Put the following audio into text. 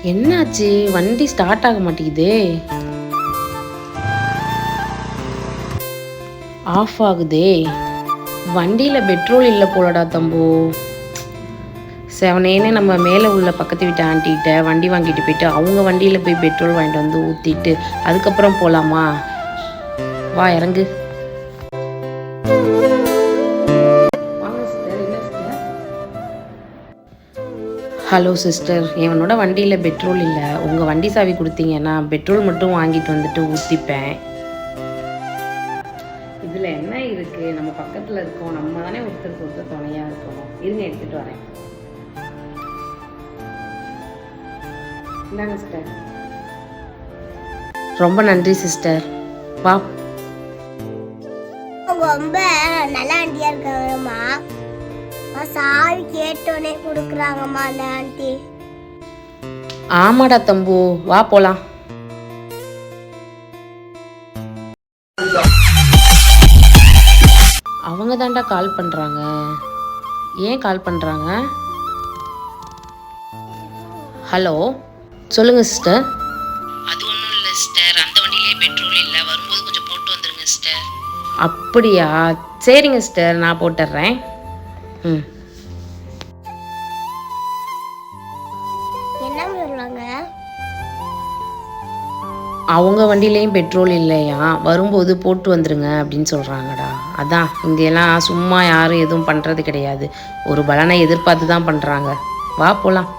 என்னாச்சு? வண்டி ஸ்டார்ட் ஆக மாட்டேங்குதே. ஆஃப் ஆகுதே. வண்டியில் பெட்ரோல் இல்லை போலடா தம்பு. செவனேன்னு நம்ம மேலே உள்ள பக்கத்து வீட்டு ஆண்டிகிட்ட வண்டி வாங்கிட்டு போயிட்டு அவங்க வண்டியில் போய் பெட்ரோல் வாங்கிட்டு வந்து ஊற்றிட்டு அதுக்கப்புறம் போகலாமா? வா இறங்கு. ஹலோ சிஸ்டர், என்னோட வண்டியில் பெட்ரோல் இல்லை. உங்கள் வண்டி சாவி கொடுத்தீங்கன்னா பெட்ரோல் மட்டும் வாங்கிட்டு வந்துட்டு ஊற்றிப்பேன். இதில் என்ன இருக்குது? நம்ம பக்கத்தில் இருக்கோம், நம்ம தானே ஒருத்தருக்கு ஒருத்தர் துணையாக இருக்கணும். இருங்க எடுத்துகிட்டு வரேன். இந்தாங்க சிஸ்டர். ரொம்ப நன்றி சிஸ்டர். வா. ரொம்ப நல்ல ஆண்டியா இருக்காங்கம்மா. சாவி கேட்டோன்னே கொடுக்குறாங்கம்மா அந்த ஆண்டி. ஆமாடா தம்பு, வா போலாம். அவங்க தாண்டா கால் பண்ணுறாங்க. ஏன் கால் பண்ணுறாங்க? ஹலோ, சொல்லுங்க சிஸ்டர். அது ஒன்றும் இல்லை சிஸ்டர், அந்த வண்டியிலே பெட்ரோல் இல்லை, வரும்போது கொஞ்சம் போட்டு வந்துடுங்க சிஸ்டர். அப்படியா? சரிங்க சிஸ்டர், நான் போட்டுடுறேன். ம். என்ன சொல்றாங்க? அவங்க வண்டியிலையும் பெட்ரோல் இல்லையா, வரும்போது போட்டு வந்துடுங்க அப்படின்னு சொல்கிறாங்கடா. அதான் இங்கெல்லாம் சும்மா யாரும் எதுவும் பண்ணுறது கிடையாது, ஒரு பலனை எதிர்பார்த்து தான் பண்ணுறாங்க. வா போகலாம்.